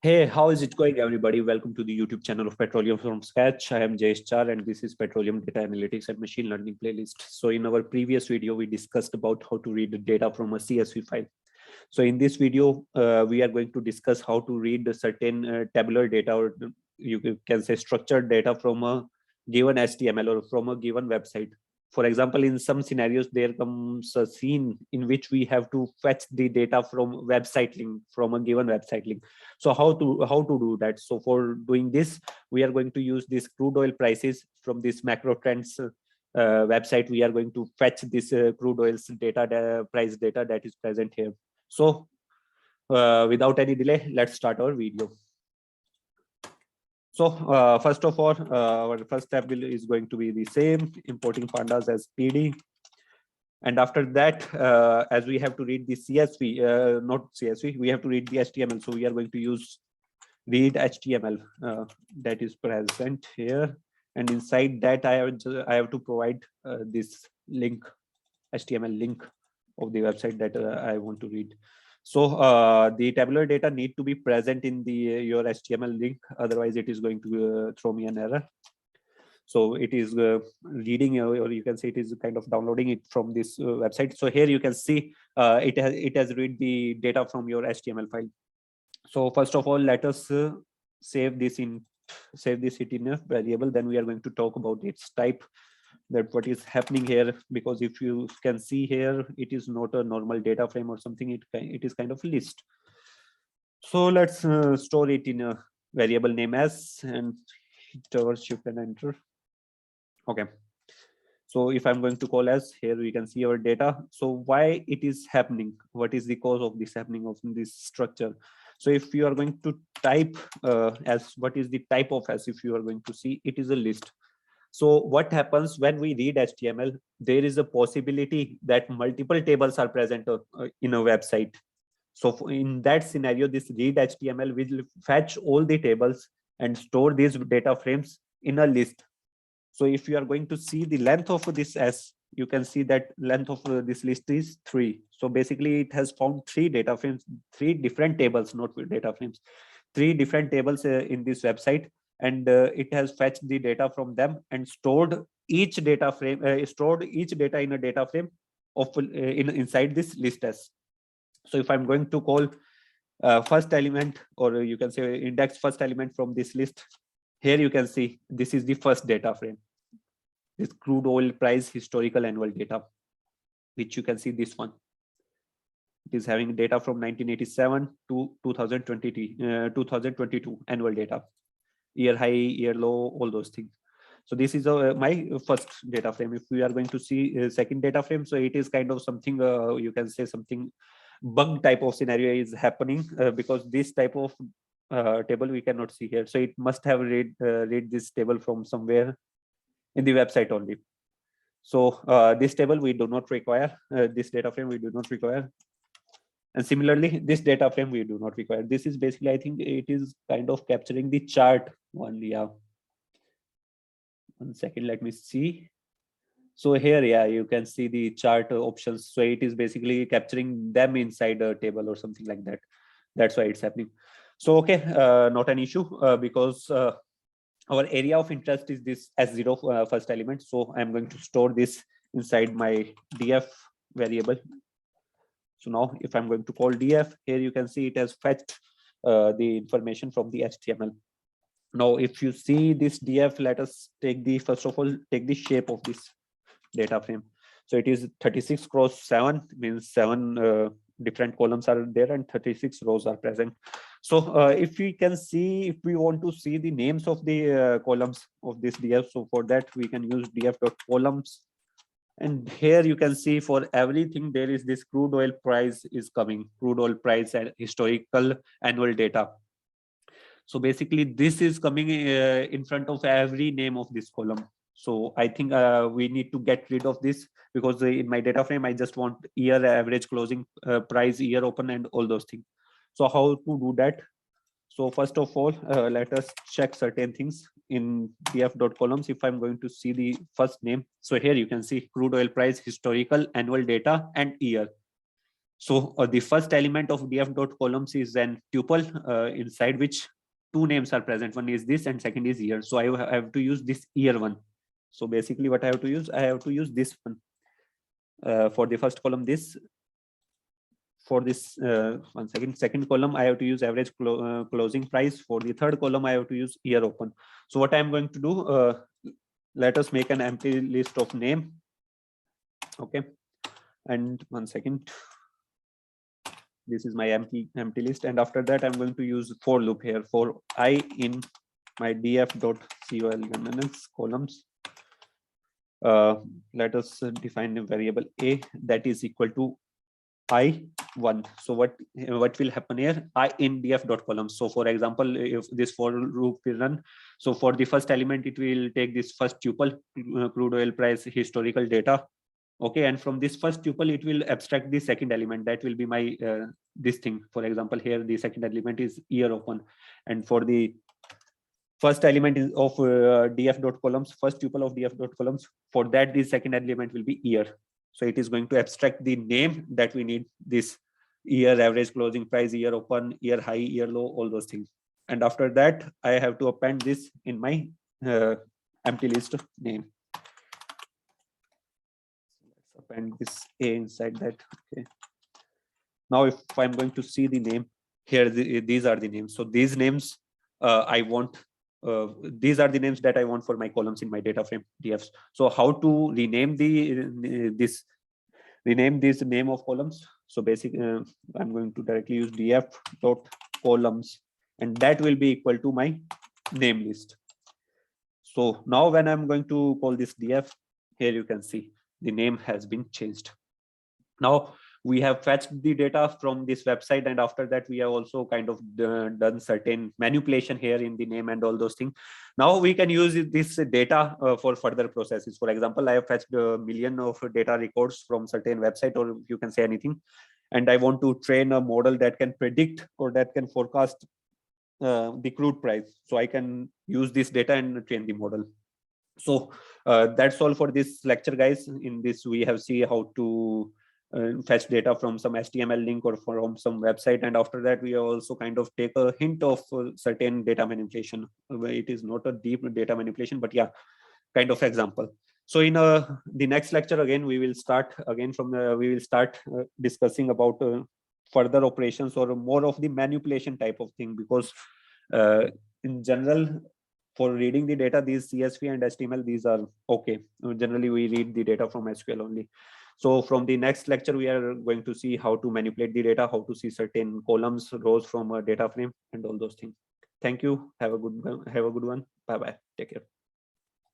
Hey, how is it going, everybody? Welcome to the YouTube channel of Petroleum from Scratch. I am Jayesh Char, and this is Petroleum Data Analytics and Machine Learning playlist. So in our previous video, we discussed about how to read the data from a CSV file. So in this video, we are going to discuss how to read the certain tabular data, or you can say structured data from a given HTML or from a given website. For example, in some scenarios, there comes a scene in which we have to fetch the data from website link, from a given website link. So how to do that? So for doing this, we are going to use this crude oil prices from this macro trends website. We are going to fetch this crude oil's data, price data that is present here. So without any delay, let's start our video. So first of all, our first step is going to be the same, importing pandas as PD. And after that, as we have to read the CSV, not CSV, we have to read the HTML. So we are going to use read HTML that is present here. And inside that, I have to provide this link, HTML link of the website that I want to read. So the tabular data need to be present in the your HTML link, otherwise it is going to throw me an error. So it is reading, or you can say it is kind of downloading it from this website. So here you can see it has read the data from your HTML file. So first of all, let us save this in a variable. Then we are going to talk about its type, that what is happening here, because if you can see here, it is not a normal data frame or something. It is kind of a list. So let's store it in a variable name as, and hit our shift and enter. Okay. So if I'm going to call as, here we can see our data. So why it is happening? What is the cause of this happening of this structure? So if you are going to type as, what is the type of as, if you are going to see, it is a list. So what happens when we read HTML, there is a possibility that multiple tables are present in a website. So in that scenario, this read HTML will fetch all the tables and store these data frames in a list. So if you are going to see the length of this S, you can see that length of this list is 3. So basically it has found 3 data frames, 3 different tables, not data frames, 3 different tables in this website. And it has fetched the data from them and stored each data frame, stored each data in a data frame of inside this list S. So if I'm going to call first element, or you can say index first element from this list, here you can see this is the first data frame, this crude oil price historical annual data, which you can see this one. It is having data from 1987 to 2022 annual data, year high, year low, all those things. So this is my first data frame. If we are going to see second data frame, so it is kind of something, you can say something bug type of scenario is happening, because this type of table we cannot see here. So it must have read this table from somewhere in the website only. So this table we do not require, this data frame we do not require. And similarly, this data frame we do not require. This is basically, I think it is kind of capturing the chart only. Yeah. 1 second, let me see. So here, yeah, you can see the chart options. So it is basically capturing them inside a table or something like that. That's why it's happening. So, okay, not an issue, because our area of interest is this S0 first element. So I'm going to store this inside my df variable. So now if I'm going to call df, here you can see it has fetched the information from the HTML. Now, if you see this df, let us take the, first of all, take the shape of this data frame. So it is 36 cross 7, means 7 different columns are there and 36 rows are present. So if we can see, if we want to see the names of the columns of this df, so for that we can use df.columns. And here you can see for everything there is this crude oil price is coming, crude oil price and historical annual data. So basically this is coming in front of every name of this column. So I think we need to get rid of this, because in my data frame I just want year average closing price, year open, and all those things. So how to do that? So first of all, let us check certain things in df.columns. If I'm going to see the first name, so here you can see crude oil price, historical annual data, and year. So the first element of df dot columns is an tuple inside which two names are present. One is this and second is year. So I have to use this year one. So basically what I have to use this one. For the first column, this. For this second column, I have to use average closing price. For the third column, I have to use year open. So what I'm going to do, let us make an empty list of name. Okay, and one second. This is my empty list, and after that I'm going to use for loop here for I in my df.columns columns. Let us define a variable a that is equal to I1. So what will happen here? I in df.columns. So for example, if this for loop will run, so for the first element, it will take this first tuple, crude oil price historical data. Okay, and from this first tuple, it will abstract the second element. That will be my this thing. For example, here the second element is year open, and for the first element is of df.columns, first tuple of df.columns. For that, the second element will be year. So it is going to abstract the name that we need, this year average closing price, year open, year high, year low, all those things. And after that, I have to append this in my empty list name. Append this a inside that. Okay, now if I'm going to see the name here, these are the names. So these names I want, these are the names that I want for my columns in my data frame dfs. So how to rename rename this name of columns? So basically I'm going to directly use df dot columns, and that will be equal to my name list. So now when I'm going to call this df, here you can see the name has been changed. Now we have fetched the data from this website, and after that we have also kind of done certain manipulation here in the name and all those things. Now we can use this data for further processes. For example, I have fetched a million of data records from certain website, or you can say anything, and I want to train a model that can predict or that can forecast the crude price. So I can use this data and train the model. So that's all for this lecture, guys. In this, we have seen how to fetch data from some HTML link or from some website, and after that we also kind of take a hint of certain data manipulation. It is not a deep data manipulation, but yeah, kind of example. So in the next lecture, again we will start again from we will start discussing about further operations or more of the manipulation type of thing, because in general, for reading the data, these CSV and HTML, these are okay. Generally, we read the data from SQL only. So from the next lecture, we are going to see how to manipulate the data, how to see certain columns, rows from a data frame, and all those things. Thank you. Have a good one. Bye bye. Take care.